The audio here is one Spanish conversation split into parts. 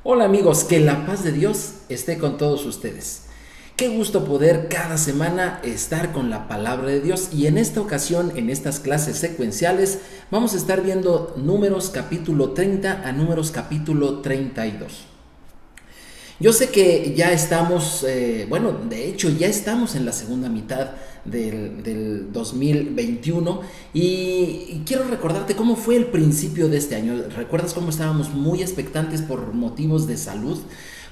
Hola amigos, que la paz de Dios esté con todos ustedes. Qué gusto poder cada semana estar con la palabra de Dios y en esta ocasión, en estas clases secuenciales, vamos a estar viendo Números capítulo 30 a Números capítulo 32. Yo sé que ya estamos, de hecho ya estamos en la segunda mitad del 2021 y quiero recordarte cómo fue el principio de este año. ¿Recuerdas cómo estábamos muy expectantes por motivos de salud?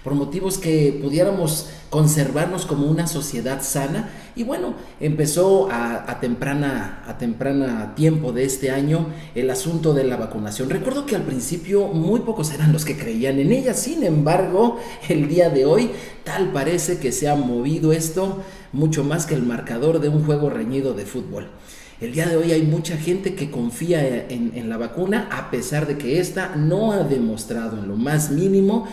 Por motivos que pudiéramos conservarnos como una sociedad sana. Y bueno, empezó a temprana tiempo de este año el asunto de la vacunación. Recuerdo que al principio muy pocos eran los que creían en ella. Sin embargo, el día de hoy tal parece que se ha movido esto mucho más que el marcador de un juego reñido de fútbol. El día de hoy hay mucha gente que confía en la vacuna a pesar de que esta no ha demostrado en lo más mínimo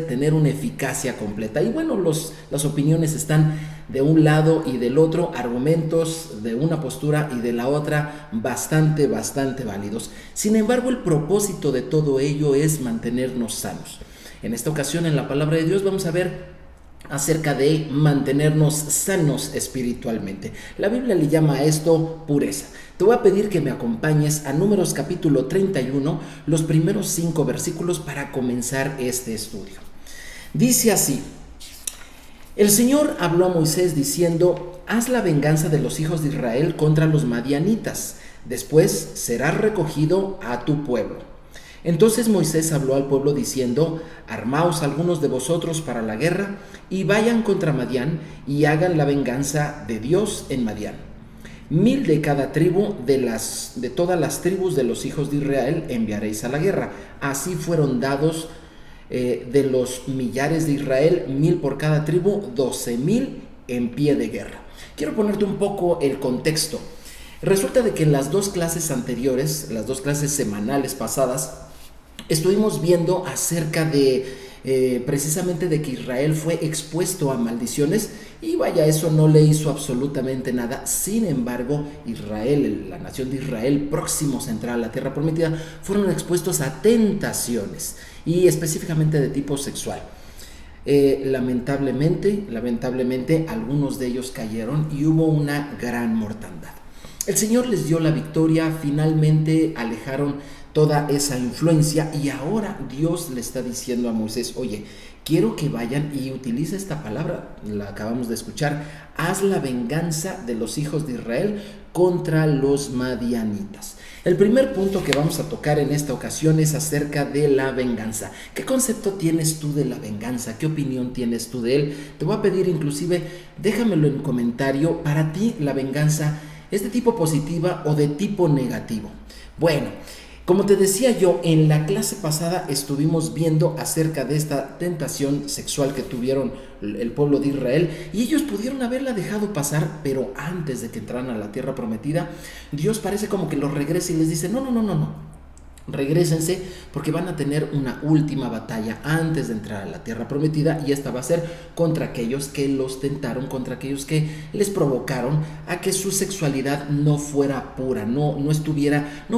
tener una eficacia completa. Y bueno, las opiniones están de un lado y del otro, argumentos de una postura y de la otra bastante válidos. Sin embargo, el propósito de todo ello es mantenernos sanos. En esta ocasión, en la palabra de Dios, vamos a ver acerca de mantenernos sanos espiritualmente. La Biblia le llama a esto pureza. Te voy a pedir que me acompañes a Números capítulo 31, los primeros 5 versículos para comenzar este estudio. Dice así: el Señor habló a Moisés diciendo: haz la venganza de los hijos de Israel contra los madianitas, después serás recogido a tu pueblo. Entonces Moisés habló al pueblo diciendo: armaos algunos de vosotros para la guerra y vayan contra Madián y hagan la venganza de Dios en Madián. 1000 de cada tribu de todas las tribus de los hijos de Israel enviaréis a la guerra. Así fueron dados de los millares de Israel, 1000 por cada tribu, 12,000 en pie de guerra. Quiero ponerte un poco el contexto. Resulta de que en las dos clases anteriores, las dos clases semanales pasadas, estuvimos viendo acerca de precisamente de que Israel fue expuesto a maldiciones y vaya, eso no le hizo absolutamente nada. Sin embargo, Israel, la nación de Israel, próximos a entrar a la tierra prometida, fueron expuestos a tentaciones y específicamente de tipo sexual. Lamentablemente, algunos de ellos cayeron y hubo una gran mortandad. El Señor les dio la victoria, finalmente alejaron toda esa influencia y ahora Dios le está diciendo a Moisés: oye, quiero que vayan, y utiliza esta palabra, la acabamos de escuchar, haz la venganza de los hijos de Israel contra los madianitas. El primer punto que vamos a tocar en esta ocasión es acerca de la venganza. ¿Qué concepto tienes tú de la venganza? ¿Qué opinión tienes tú de él? Te voy a pedir inclusive, déjamelo en comentario, para ti la venganza ¿es de tipo positiva o de tipo negativo? Bueno, como te decía yo, en la clase pasada estuvimos viendo acerca de esta tentación sexual que tuvieron el pueblo de Israel y ellos pudieron haberla dejado pasar, pero antes de que entraran a la tierra prometida, Dios parece como que los regresa y les dice: no. Regrésense porque van a tener una última batalla antes de entrar a la tierra prometida, y esta va a ser contra aquellos que los tentaron, contra aquellos que les provocaron a que su sexualidad no fuera pura, no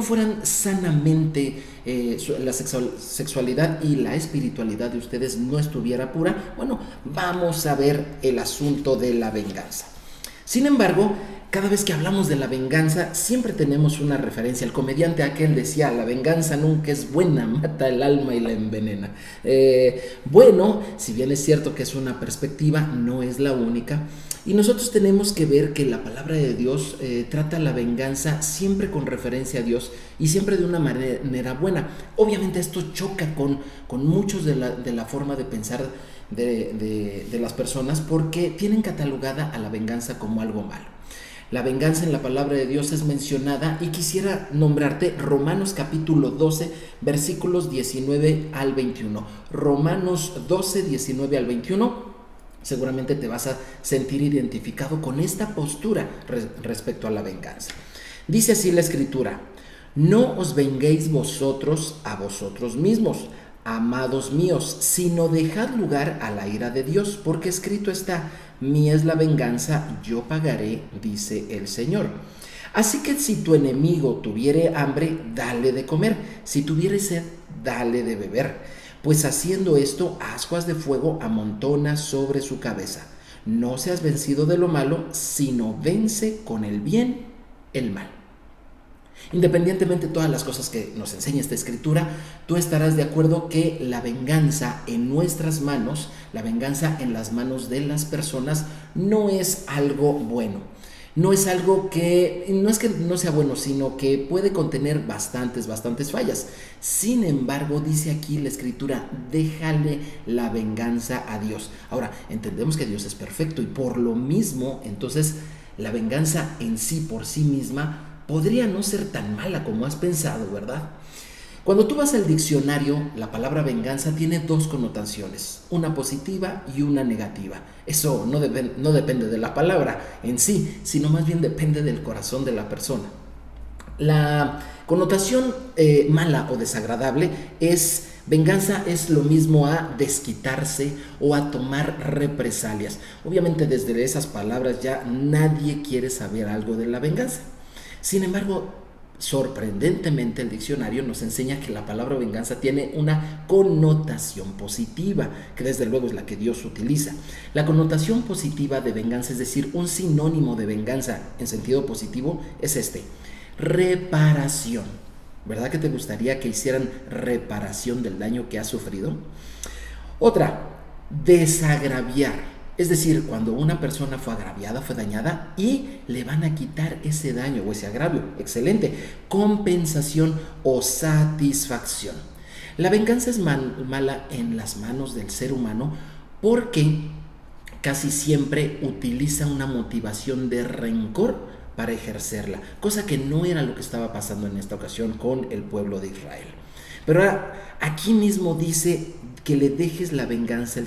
fueran sanamente, la sexualidad y la espiritualidad de ustedes no estuviera pura. Bueno, vamos a ver el asunto de la venganza. Sin embargo, cada vez que hablamos de la venganza, siempre tenemos una referencia. El comediante aquel decía: la venganza nunca es buena, mata el alma y la envenena. Bueno, si bien es cierto que es una perspectiva, no es la única. Y nosotros tenemos que ver que la palabra de Dios trata la venganza siempre con referencia a Dios y siempre de una manera buena. Obviamente esto choca con muchos de la forma de pensar de las personas, porque tienen catalogada a la venganza como algo malo. La venganza en la palabra de Dios es mencionada, y quisiera nombrarte Romanos capítulo 12, versículos 19 al 21. Romanos 12, 19 al 21. Seguramente te vas a sentir identificado con esta postura respecto a la venganza. Dice así la Escritura: no os venguéis vosotros a vosotros mismos, amados míos, sino dejad lugar a la ira de Dios, porque escrito está: mía es la venganza, yo pagaré, dice el Señor. Así que si tu enemigo tuviere hambre, dale de comer; si tuviere sed, dale de beber, pues haciendo esto, ascuas de fuego amontona sobre su cabeza. No seas vencido de lo malo, sino vence con el bien el mal. Independientemente de todas las cosas que nos enseña esta escritura, tú estarás de acuerdo que la venganza en nuestras manos, la venganza en las manos de las personas, no es algo bueno. No es algo que, no es que no sea bueno, sino que puede contener bastantes fallas. Sin embargo, dice aquí la escritura, déjale la venganza a Dios. Ahora, entendemos que Dios es perfecto y por lo mismo, entonces, la venganza en sí, por sí misma, podría no ser tan mala como has pensado, ¿verdad? Cuando tú vas al diccionario, la palabra venganza tiene dos connotaciones, una positiva y una negativa. Eso no depende de la palabra en sí, sino más bien depende del corazón de la persona. La connotación mala o desagradable es venganza, es lo mismo a desquitarse o a tomar represalias. Obviamente desde esas palabras ya nadie quiere saber algo de la venganza. Sin embargo, sorprendentemente el diccionario nos enseña que la palabra venganza tiene una connotación positiva, que desde luego es la que Dios utiliza. La connotación positiva de venganza, es decir, un sinónimo de venganza en sentido positivo, es reparación. ¿Verdad que te gustaría que hicieran reparación del daño que has sufrido? Otra, desagraviar. Es decir, cuando una persona fue agraviada, fue dañada y le van a quitar ese daño o ese agravio. Excelente. Compensación o satisfacción. La venganza es mala en las manos del ser humano porque casi siempre utiliza una motivación de rencor para ejercerla, cosa que no era lo que estaba pasando en esta ocasión con el pueblo de Israel. Pero ahora, aquí mismo dice que le dejes la venganza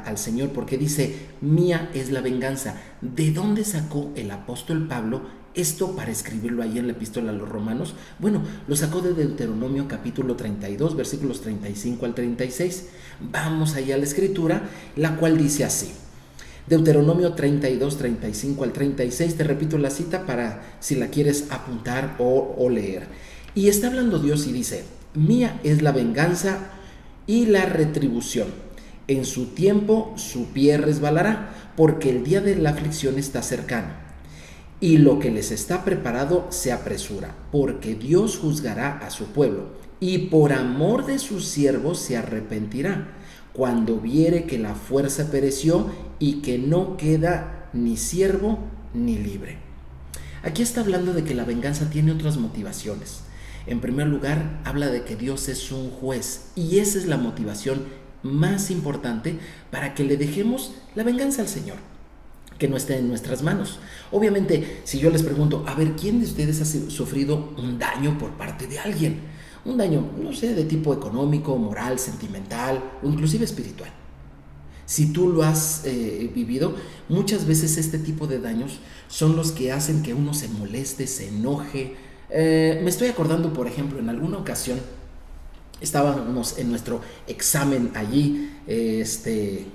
al Señor, porque dice, mía es la venganza. ¿De dónde sacó el apóstol Pablo esto para escribirlo ahí en la epístola a los Romanos? Bueno, lo sacó de Deuteronomio capítulo 32, versículos 35 al 36. Vamos allá a la escritura, la cual dice así. Deuteronomio 32, 35 al 36, te repito la cita para si la quieres apuntar o leer. Y está hablando Dios y dice, mía es la venganza y la retribución. En su tiempo su pie resbalará, porque el día de la aflicción está cercano. Y lo que les está preparado se apresura, porque Dios juzgará a su pueblo, y por amor de sus siervos se arrepentirá, cuando viere que la fuerza pereció y que no queda ni siervo ni libre. Aquí está hablando de que la venganza tiene otras motivaciones. En primer lugar, habla de que Dios es un juez y esa es la motivación más importante para que le dejemos la venganza al Señor, que no esté en nuestras manos. Obviamente, si yo les pregunto, a ver, ¿quién de ustedes ha sufrido un daño por parte de alguien? Un daño, no sé, de tipo económico, moral, sentimental o inclusive espiritual. Si tú lo has vivido, muchas veces este tipo de daños son los que hacen que uno se moleste, se enoje. Me estoy acordando, por ejemplo, en alguna ocasión estábamos en nuestro examen allí de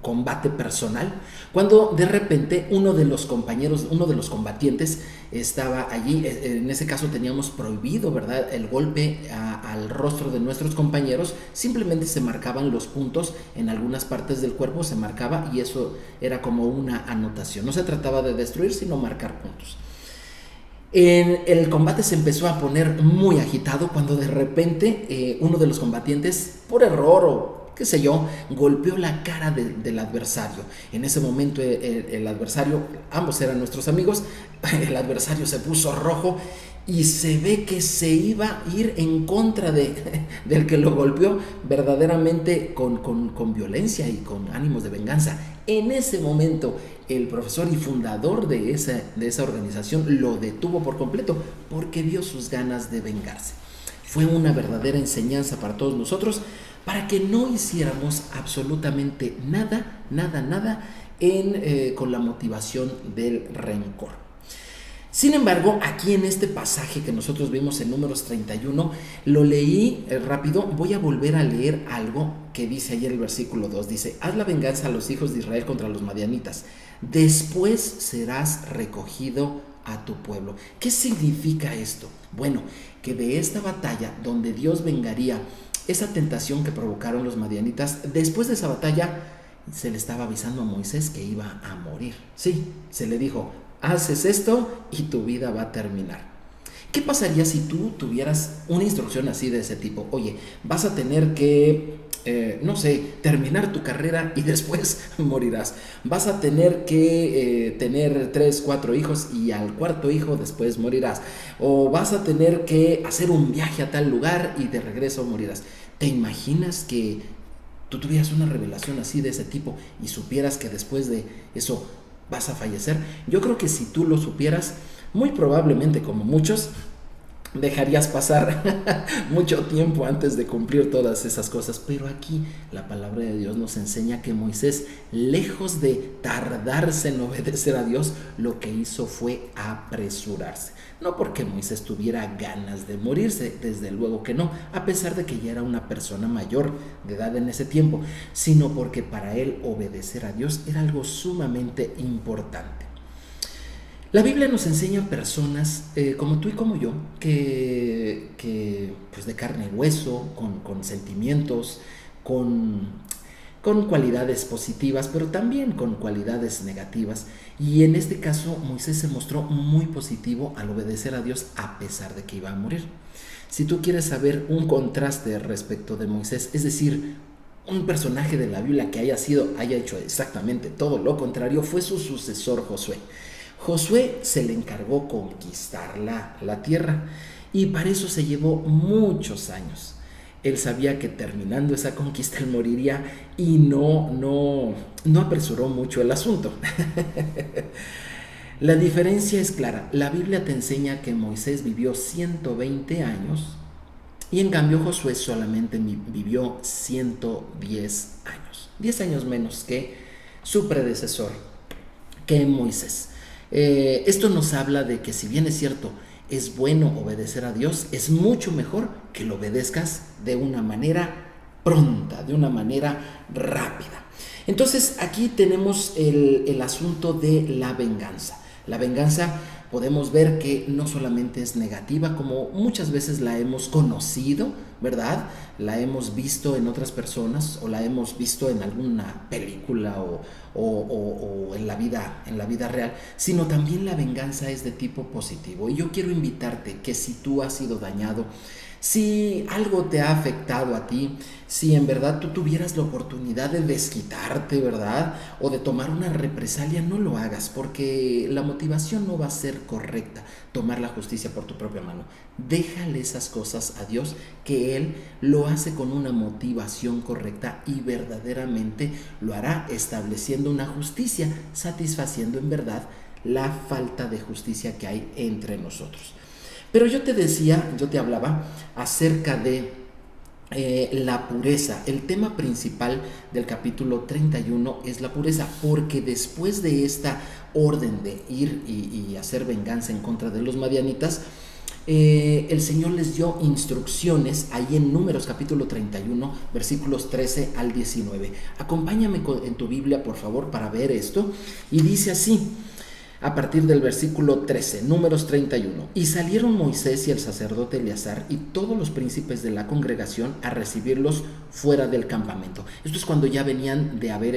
combate personal, cuando de repente uno de los compañeros, uno de los combatientes estaba allí. En ese caso teníamos prohibido, ¿verdad?, el golpe al rostro de nuestros compañeros. Simplemente se marcaban los puntos en algunas partes del cuerpo, se marcaba y eso era como una anotación. No se trataba de destruir, sino marcar puntos. El combate se empezó a poner muy agitado cuando de repente uno de los combatientes, por error o qué sé yo, golpeó la cara del adversario. En ese momento el adversario, ambos eran nuestros amigos, el adversario se puso rojo y se ve que se iba a ir en contra del que lo golpeó, verdaderamente con violencia y con ánimos de venganza. En ese momento el profesor y fundador de esa organización lo detuvo por completo porque vio sus ganas de vengarse. Fue una verdadera enseñanza para todos nosotros, para que no hiciéramos absolutamente nada con la motivación del rencor. Sin embargo, aquí en este pasaje que nosotros vimos en Números 31, lo leí rápido. Voy a volver a leer algo que dice ayer el versículo 2. Dice, haz la venganza a los hijos de Israel contra los madianitas. Después serás recogido a tu pueblo. ¿Qué significa esto? Bueno, que de esta batalla donde Dios vengaría esa tentación que provocaron los madianitas, después de esa batalla se le estaba avisando a Moisés que iba a morir. Sí, se le dijo, haces esto y tu vida va a terminar. ¿Qué pasaría si tú tuvieras una instrucción así de ese tipo? Oye, vas a tener que, no sé, terminar tu carrera y después morirás. Vas a tener que tener 3, 4 hijos y al cuarto hijo después morirás. O vas a tener que hacer un viaje a tal lugar y de regreso morirás. ¿Te imaginas que tú tuvieras una revelación así de ese tipo y supieras que después de eso vas a fallecer? Yo creo que si tú lo supieras, muy probablemente, como muchos, dejarías pasar mucho tiempo antes de cumplir todas esas cosas. Pero aquí la palabra de Dios nos enseña que Moisés, lejos de tardarse en obedecer a Dios, lo que hizo fue apresurarse. No porque Moisés tuviera ganas de morirse, desde luego que no, a pesar de que ya era una persona mayor de edad en ese tiempo, sino porque para él obedecer a Dios era algo sumamente importante. La Biblia nos enseña personas como tú y como yo, que pues de carne y hueso, con sentimientos, con cualidades positivas, pero también con cualidades negativas. Y en este caso, Moisés se mostró muy positivo al obedecer a Dios a pesar de que iba a morir. Si tú quieres saber un contraste respecto de Moisés, es decir, un personaje de la Biblia que haya hecho exactamente todo lo contrario, fue su sucesor Josué. Josué se le encargó conquistar la tierra y para eso se llevó muchos años. Él sabía que terminando esa conquista él moriría y no apresuró mucho el asunto. La diferencia es clara. La Biblia te enseña que Moisés vivió 120 años y en cambio Josué solamente vivió 110 años. 10 años menos que su predecesor, que Moisés. Esto nos habla de que si bien es cierto, es bueno obedecer a Dios, es mucho mejor que lo obedezcas de una manera pronta, de una manera rápida. Entonces aquí tenemos el asunto de la venganza. La venganza podemos ver que no solamente es negativa, como muchas veces la hemos conocido, ¿verdad? La hemos visto en otras personas o la hemos visto en alguna película o en la vida real, sino también la venganza es de tipo positivo. Y yo quiero invitarte que si tú has sido dañado, si algo te ha afectado a ti, si en verdad tú tuvieras la oportunidad de desquitarte, ¿verdad? O de tomar una represalia, no lo hagas porque la motivación no va a ser correcta, tomar la justicia por tu propia mano. Déjale esas cosas a Dios, que Él lo hace con una motivación correcta y verdaderamente lo hará estableciendo una justicia, satisfaciendo en verdad la falta de justicia que hay entre nosotros. Pero yo te hablaba acerca de la pureza. El tema principal del capítulo 31 es la pureza, porque después de esta orden de ir y hacer venganza en contra de los madianitas, el Señor les dio instrucciones ahí en Números capítulo 31, versículos 13 al 19. Acompáñame en tu Biblia, por favor, para ver esto. Y dice así, a partir del versículo 13, Números 31. Y salieron Moisés y el sacerdote Eleazar y todos los príncipes de la congregación a recibirlos fuera del campamento. Esto es cuando ya venían de haber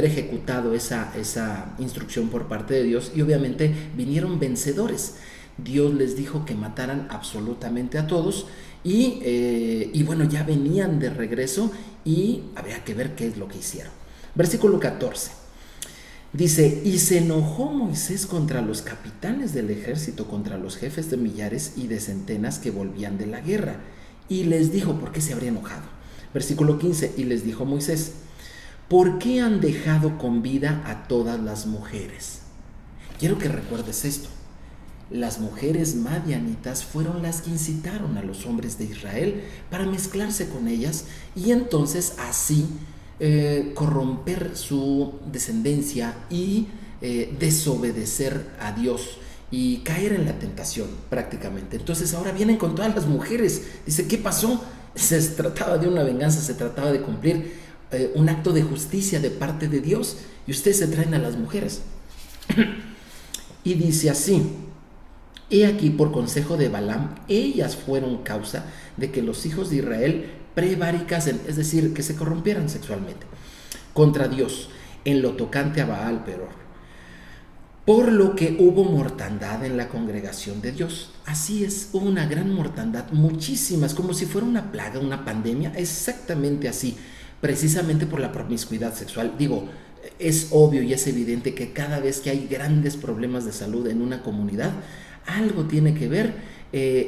ejecutado esa instrucción por parte de Dios, y obviamente vinieron vencedores. Dios les dijo que mataran absolutamente a todos y bueno, ya venían de regreso y habría que ver qué es lo que hicieron. Versículo 14. Dice, y se enojó Moisés contra los capitanes del ejército, contra los jefes de millares y de centenas que volvían de la guerra. Y les dijo, ¿por qué se habría enojado? Versículo 15, y les dijo Moisés, ¿por qué han dejado con vida a todas las mujeres? Quiero que recuerdes esto. Las mujeres madianitas fueron las que incitaron a los hombres de Israel para mezclarse con ellas y entonces así corromper su descendencia y desobedecer a Dios y caer en la tentación prácticamente. Entonces ahora vienen con todas las mujeres. Dice, ¿qué pasó? Se trataba de una venganza, se trataba de cumplir un acto de justicia de parte de Dios y ustedes se traen a las mujeres. Y dice así, He aquí, por consejo de Balaam, ellas fueron causa de que los hijos de Israel prevaricasen, es decir, que se corrompieran sexualmente contra Dios en lo tocante a Baal Peor, por lo que hubo mortandad en la congregación de Dios. Así es, hubo una gran mortandad, muchísimas, como si fuera una plaga, una pandemia, exactamente así, precisamente por la promiscuidad sexual. Digo, es obvio y es evidente que cada vez que hay grandes problemas de salud en una comunidad, algo tiene que ver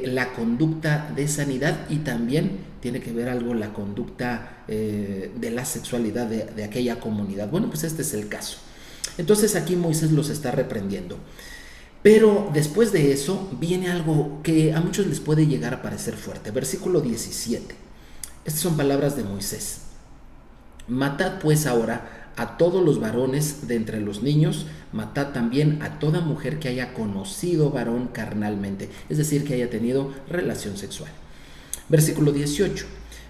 la conducta de sanidad, y también tiene que ver algo la conducta de la sexualidad de aquella comunidad. Bueno, pues este es el caso. Entonces aquí Moisés los está reprendiendo. Pero después de eso viene algo que a muchos les puede llegar a parecer fuerte. Versículo 17. Estas son palabras de Moisés. Matad pues ahora a todos los varones de entre los niños, matad también a toda mujer que haya conocido varón carnalmente, es decir, que haya tenido relación sexual. Versículo 18.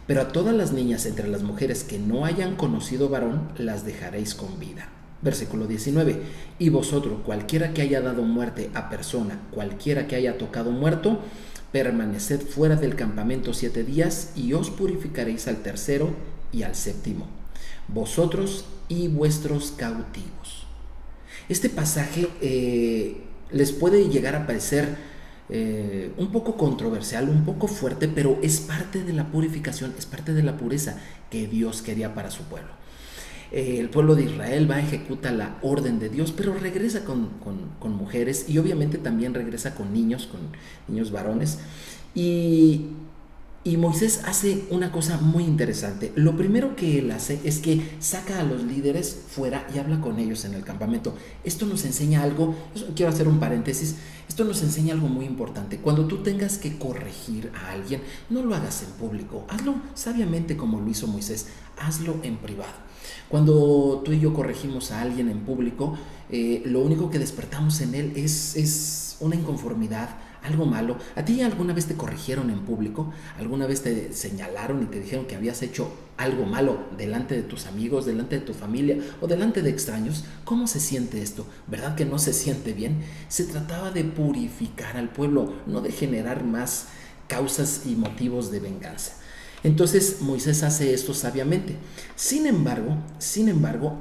Pero a todas las niñas entre las mujeres que no hayan conocido varón, las dejaréis con vida. Versículo 19. Y vosotros, cualquiera que haya dado muerte a persona, cualquiera que haya tocado muerto, permaneced fuera del campamento 7 días y os purificaréis al tercero y al séptimo, vosotros y vuestros cautivos. Este pasaje les puede llegar a parecer un poco controversial, un poco fuerte, pero es parte de la purificación, es parte de la pureza que Dios quería para su pueblo. El pueblo de Israel va, ejecuta la orden de Dios, pero regresa con mujeres, y obviamente también regresa con niños varones. Y Moisés hace una cosa muy interesante. Lo primero que él hace es que saca a los líderes fuera y habla con ellos en el campamento. Esto nos enseña algo, quiero hacer un paréntesis, esto nos enseña algo muy importante. Cuando tú tengas que corregir a alguien, no lo hagas en público, hazlo sabiamente como lo hizo Moisés, hazlo en privado. Cuando tú y yo corregimos a alguien en público, lo único que despertamos en él es una inconformidad, algo malo. ¿A ti alguna vez te corrigieron en público? ¿Alguna vez te señalaron y te dijeron que habías hecho algo malo delante de tus amigos, delante de tu familia o delante de extraños? ¿Cómo se siente esto? ¿Verdad que no se siente bien? Se trataba de purificar al pueblo, no de generar más causas y motivos de venganza. Entonces Moisés hace esto sabiamente. Sin embargo,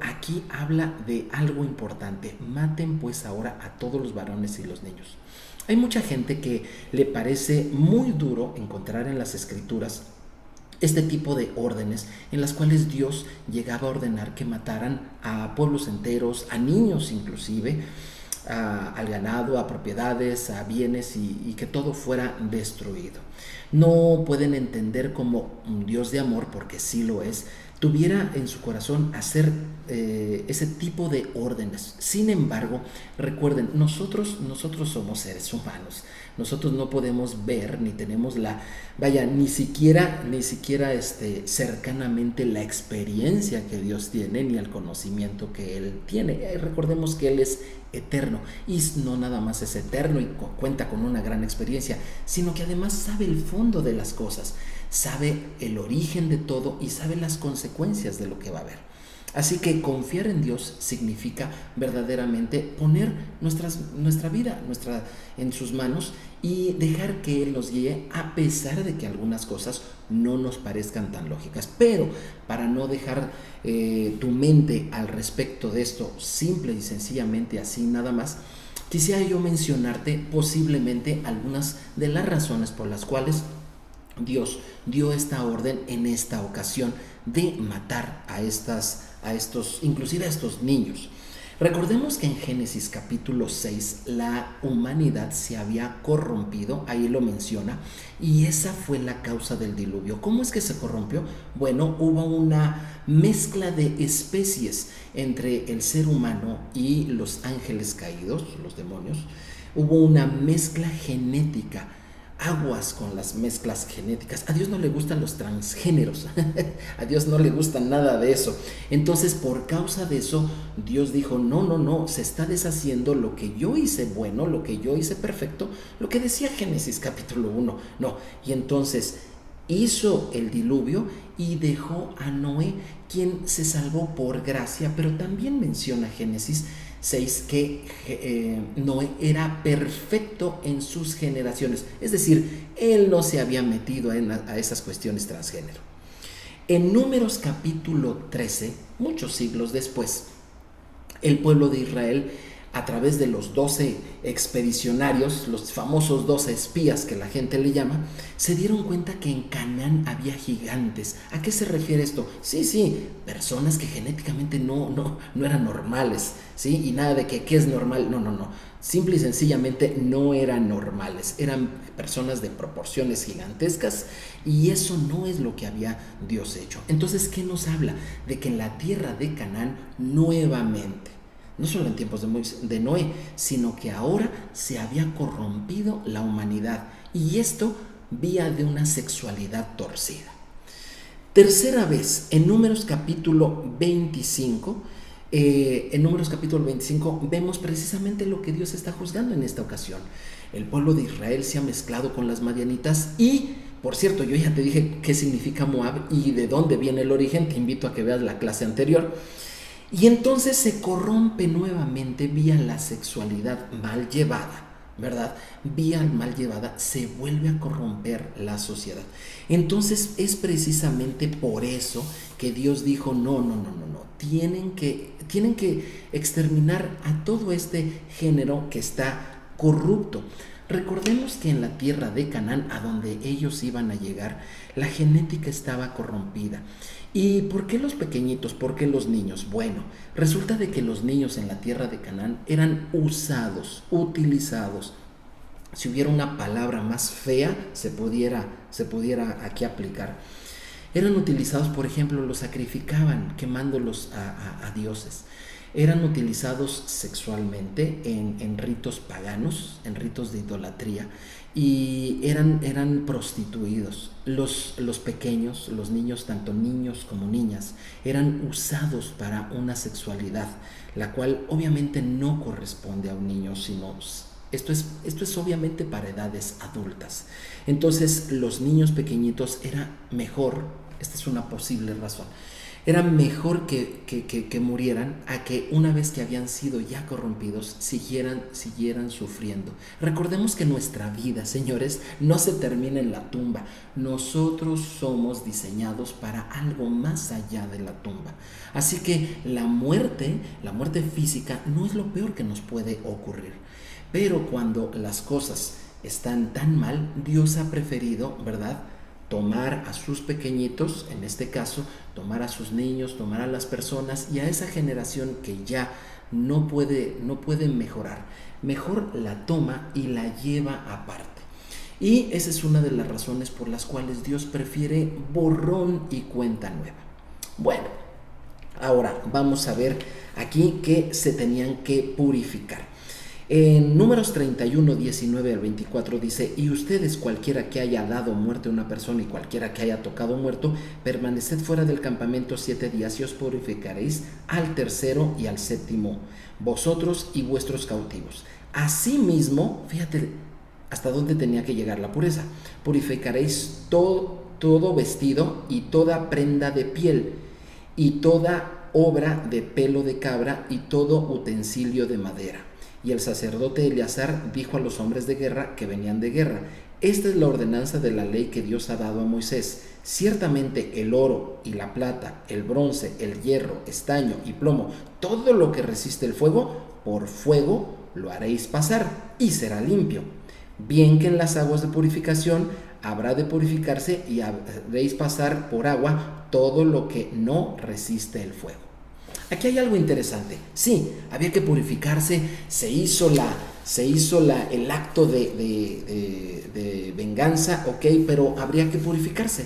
aquí habla de algo importante. Maten pues ahora a todos los varones y los niños. Hay mucha gente que le parece muy duro encontrar en las escrituras este tipo de órdenes en las cuales Dios llegaba a ordenar que mataran a pueblos enteros, a niños inclusive, al ganado, a propiedades, a bienes, y que todo fuera destruido. No pueden entender cómo un Dios de amor, porque sí lo es, tuviera en su corazón hacer ese tipo de órdenes. Sin embargo, recuerden, nosotros somos seres humanos. Nosotros no podemos ver ni tenemos ni siquiera cercanamente la experiencia que Dios tiene, ni el conocimiento que Él tiene. Recordemos que Él es eterno, y no nada más es eterno y cuenta con una gran experiencia, sino que además sabe el fondo de las cosas, sabe el origen de todo y sabe las consecuencias de lo que va a haber. Así que confiar en Dios significa verdaderamente poner nuestra vida en sus manos y dejar que Él nos guíe, a pesar de que algunas cosas no nos parezcan tan lógicas. Pero para no dejar tu mente al respecto de esto simple y sencillamente así nada más, quisiera yo mencionarte posiblemente algunas de las razones por las cuales Dios dio esta orden en esta ocasión de matar inclusive a estos niños. Recordemos que en Génesis capítulo 6 la humanidad se había corrompido, ahí lo menciona, y esa fue la causa del diluvio. ¿Cómo es que se corrompió? Bueno, hubo una mezcla de especies entre el ser humano y los ángeles caídos, los demonios. Hubo una mezcla genética. Aguas con las mezclas genéticas. A Dios no le gustan los transgéneros. A Dios no le gusta nada de eso. Entonces, por causa de eso, Dios dijo, no, se está deshaciendo lo que yo hice bueno, lo que yo hice perfecto, lo que decía Génesis capítulo 1. No, y entonces hizo el diluvio y dejó a Noé, quien se salvó por gracia, pero también menciona Génesis, 6, que Noé era perfecto en sus generaciones, es decir, él no se había metido a esas cuestiones transgénero. En Números capítulo 13, muchos siglos después, el pueblo de Israel, a través de los 12 expedicionarios, los famosos 12 espías que la gente le llama, se dieron cuenta que en Canaán había gigantes. ¿A qué se refiere esto? Sí, personas que genéticamente no eran normales, ¿sí? Y nada de que ¿qué es normal? No. Simple y sencillamente no eran normales. Eran personas de proporciones gigantescas y eso no es lo que había Dios hecho. Entonces, ¿qué nos habla? De que en la tierra de Canaán nuevamente, no solo en tiempos de Noé, sino que ahora se había corrompido la humanidad, y esto vía de una sexualidad torcida. Tercera vez, en Números capítulo 25, vemos precisamente lo que Dios está juzgando en esta ocasión. El pueblo de Israel se ha mezclado con las madianitas y, por cierto, yo ya te dije qué significa Moab y de dónde viene el origen, te invito a que veas la clase anterior. Y entonces se corrompe nuevamente vía la sexualidad mal llevada, ¿verdad? Vía mal llevada se vuelve a corromper la sociedad. Entonces es precisamente por eso que Dios dijo, no, tienen que exterminar a todo este género que está corrupto. Recordemos que en la tierra de Canaán, a donde ellos iban a llegar, la genética estaba corrompida. ¿Y por qué los pequeñitos? ¿Por qué los niños? Bueno, resulta de que los niños en la tierra de Canaán eran utilizados. Si hubiera una palabra más fea, se pudiera aquí aplicar. Eran utilizados, por ejemplo, los sacrificaban quemándolos a dioses. Eran utilizados sexualmente en ritos paganos, en ritos de idolatría, y eran prostituidos. Los pequeños, los niños, tanto niños como niñas, eran usados para una sexualidad, la cual obviamente no corresponde a un niño, sino esto es obviamente para edades adultas. Entonces los niños pequeñitos era mejor, esta es una posible razón, era mejor que murieran a que una vez que habían sido ya corrompidos siguieran sufriendo. Recordemos que nuestra vida, señores, no se termina en la tumba. Nosotros somos diseñados para algo más allá de la tumba. Así que la muerte física no es lo peor que nos puede ocurrir. Pero cuando las cosas están tan mal, Dios ha preferido, ¿verdad?, tomar a sus pequeñitos, en este caso, tomar a sus niños, tomar a las personas y a esa generación que ya no puede mejorar. Mejor la toma y la lleva aparte. Y esa es una de las razones por las cuales Dios prefiere borrón y cuenta nueva. Bueno, ahora vamos a ver aquí que se tenían que purificar. En Números 31, 19 al 24 dice: y ustedes, cualquiera que haya dado muerte a una persona y cualquiera que haya tocado muerto, permaneced fuera del campamento 7 días y os purificaréis al tercero y al séptimo, vosotros y vuestros cautivos. Asimismo, fíjate hasta dónde tenía que llegar la pureza: purificaréis todo vestido y toda prenda de piel y toda obra de pelo de cabra y todo utensilio de madera. Y el sacerdote Eleazar dijo a los hombres de guerra que venían de guerra: esta es la ordenanza de la ley que Dios ha dado a Moisés. Ciertamente el oro y la plata, el bronce, el hierro, estaño y plomo, todo lo que resiste el fuego, por fuego lo haréis pasar y será limpio. Bien que en las aguas de purificación habrá de purificarse y haréis pasar por agua todo lo que no resiste el fuego. Aquí hay algo interesante. Sí, había que purificarse, se hizo el acto de venganza, ok, pero habría que purificarse.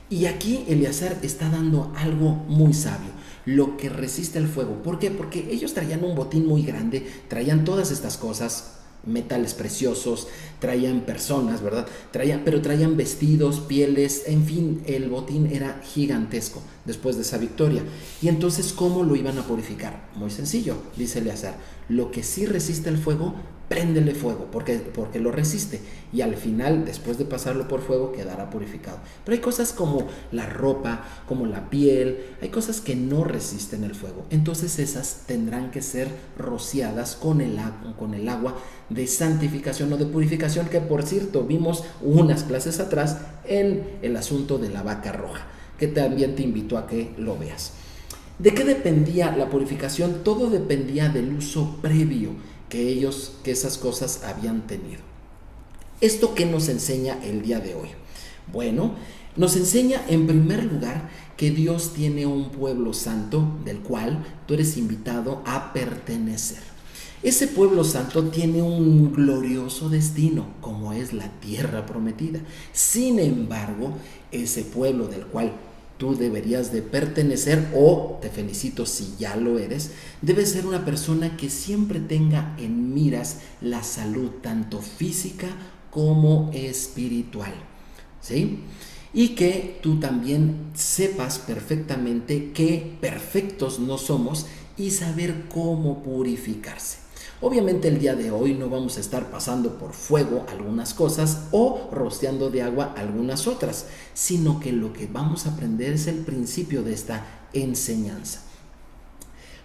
Y aquí Eleazar está dando algo muy sabio: lo que resiste el fuego. ¿Por qué? Porque ellos traían un botín muy grande, traían todas estas cosas, metales preciosos, traían personas, ¿verdad? Pero traían vestidos, pieles, en fin, el botín era gigantesco. después de esa victoria. Y entonces, ¿cómo lo iban a purificar? Muy sencillo, dice Eleazar: lo que sí resiste el fuego, préndele fuego, porque lo resiste, y al final, después de pasarlo por fuego, quedará purificado. Pero hay cosas como la ropa, como la piel, hay cosas que no resisten el fuego, entonces esas tendrán que ser rociadas con el agua de santificación o de purificación, que por cierto vimos unas clases atrás en el asunto de la vaca roja, que también te invito a que lo veas. ¿De qué dependía la purificación? Todo dependía del uso previo que esas cosas habían tenido. ¿Esto qué nos enseña el día de hoy? Bueno, nos enseña en primer lugar que Dios tiene un pueblo santo del cual tú eres invitado a pertenecer. Ese pueblo santo tiene un glorioso destino, como es la tierra prometida. Sin embargo, ese pueblo del cual tú deberías de pertenecer, o te felicito si ya lo eres, debes ser una persona que siempre tenga en miras la salud, tanto física como espiritual, ¿sí? Y que tú también sepas perfectamente que perfectos no somos y saber cómo purificarse. Obviamente el día de hoy no vamos a estar pasando por fuego algunas cosas o rociando de agua algunas otras, sino que lo que vamos a aprender es el principio de esta enseñanza.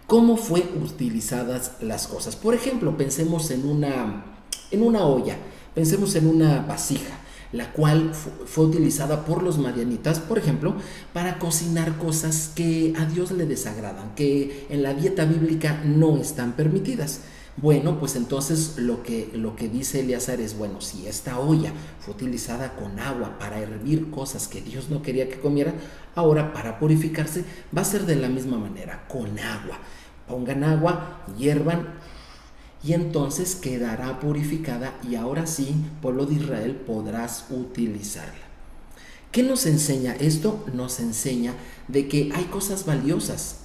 ¿Cómo fue utilizadas las cosas? Por ejemplo, pensemos en una olla, pensemos en una vasija, la cual fue utilizada por los madianitas, por ejemplo, para cocinar cosas que a Dios le desagradan, que en la dieta bíblica no están permitidas. Bueno, pues entonces lo que dice Eleazar es, bueno, si esta olla fue utilizada con agua para hervir cosas que Dios no quería que comiera, ahora para purificarse va a ser de la misma manera, con agua. Pongan agua, hiervan, y entonces quedará purificada, y ahora sí, pueblo de Israel, podrás utilizarla. ¿Qué nos enseña esto? Nos enseña de que hay cosas valiosas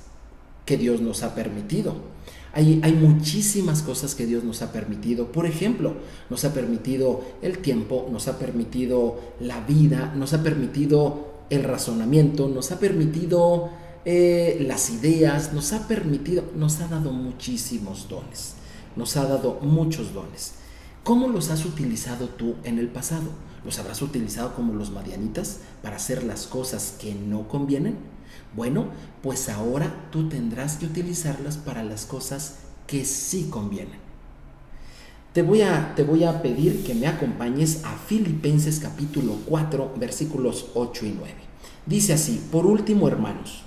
que Dios nos ha permitido. Hay muchísimas cosas que Dios nos ha permitido. Por ejemplo, nos ha permitido el tiempo, nos ha permitido la vida, nos ha permitido el razonamiento, nos ha permitido las ideas, nos ha dado muchísimos dones, nos ha dado muchos dones. ¿Cómo los has utilizado tú en el pasado? ¿Los habrás utilizado como los madianitas para hacer las cosas que no convienen? Bueno, pues ahora tú tendrás que utilizarlas para las cosas que sí convienen. Te voy a pedir que me acompañes a Filipenses capítulo 4, versículos 8 y 9. Dice así: por último, hermanos,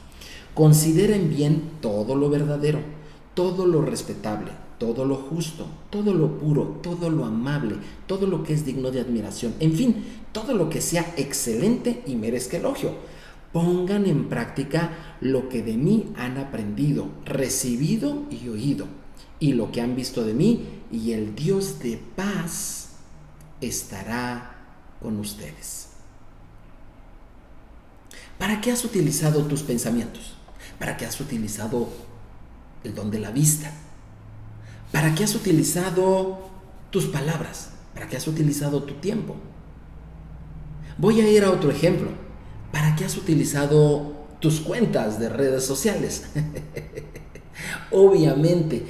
consideren bien todo lo verdadero, todo lo respetable, todo lo justo, todo lo puro, todo lo amable, todo lo que es digno de admiración, en fin, todo lo que sea excelente y merezca elogio. Pongan en práctica lo que de mí han aprendido, recibido y oído, y lo que han visto de mí, y el Dios de paz estará con ustedes. ¿Para qué has utilizado tus pensamientos? ¿Para qué has utilizado el don de la vista? ¿Para qué has utilizado tus palabras? ¿Para qué has utilizado tu tiempo? Voy a ir a otro ejemplo. ¿Para qué has utilizado tus cuentas de redes sociales? Obviamente,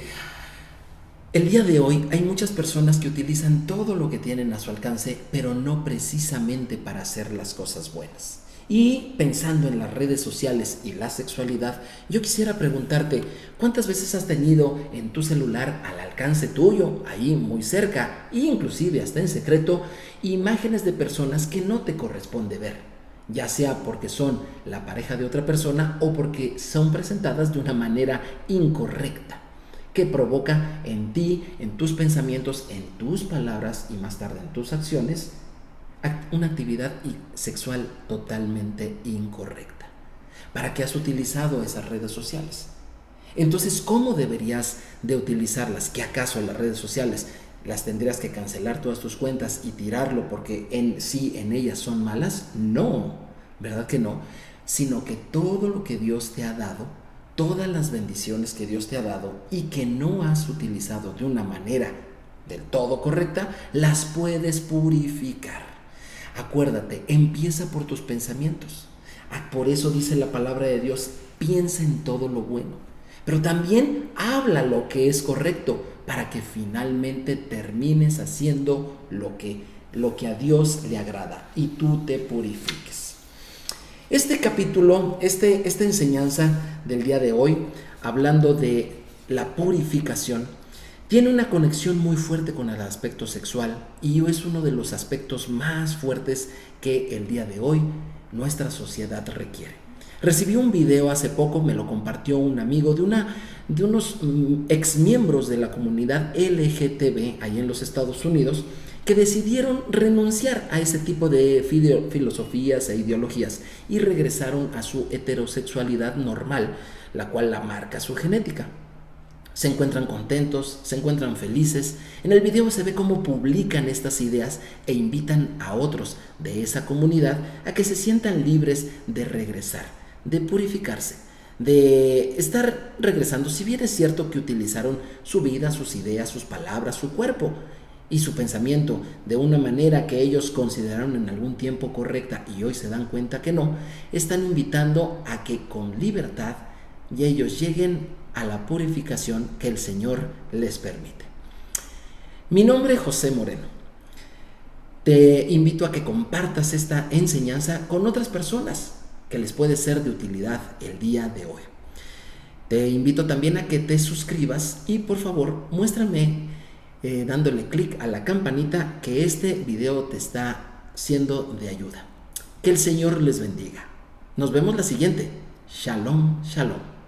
el día de hoy hay muchas personas que utilizan todo lo que tienen a su alcance, pero no precisamente para hacer las cosas buenas. Y pensando en las redes sociales y la sexualidad, yo quisiera preguntarte, ¿cuántas veces has tenido en tu celular al alcance tuyo, ahí muy cerca, inclusive hasta en secreto, imágenes de personas que no te corresponde ver? Ya sea porque son la pareja de otra persona o porque son presentadas de una manera incorrecta, que provoca en ti, en tus pensamientos, en tus palabras y más tarde en tus acciones, una actividad sexual totalmente incorrecta. ¿Para qué has utilizado esas redes sociales? Entonces, ¿cómo deberías de utilizarlas? ¿Qué acaso las redes sociales las tendrías que cancelar todas tus cuentas y tirarlo porque en ellas son malas? No, ¿verdad que no? Sino que todo lo que Dios te ha dado, todas las bendiciones que Dios te ha dado y que no has utilizado de una manera del todo correcta, las puedes purificar. Acuérdate, empieza por tus pensamientos. Por eso dice la palabra de Dios, piensa en todo lo bueno, pero también habla lo que es correcto para que finalmente termines haciendo lo que a Dios le agrada y tú te purifiques. Este capítulo, esta enseñanza del día de hoy, hablando de la purificación, tiene una conexión muy fuerte con el aspecto sexual y es uno de los aspectos más fuertes que el día de hoy nuestra sociedad requiere. Recibí un video hace poco, me lo compartió un amigo de unos ex miembros de la comunidad LGTB ahí en los Estados Unidos, que decidieron renunciar a ese tipo de filosofías e ideologías y regresaron a su heterosexualidad normal, la cual la marca su genética. Se encuentran contentos, se encuentran felices. En el video se ve cómo publican estas ideas e invitan a otros de esa comunidad a que se sientan libres de regresar, de purificarse, de estar regresando. Si bien es cierto que utilizaron su vida, sus ideas, sus palabras, su cuerpo y su pensamiento de una manera que ellos consideraron en algún tiempo correcta y hoy se dan cuenta que no, están invitando a que con libertad y ellos lleguen a la purificación que el Señor les permite. Mi nombre es José Moreno. Te invito a que compartas esta enseñanza con otras personas que les puede ser de utilidad el día de hoy. Te invito también a que te suscribas y por favor muéstrame dándole clic a la campanita que este video te está siendo de ayuda. Que el Señor les bendiga. Nos vemos la siguiente. Shalom, shalom.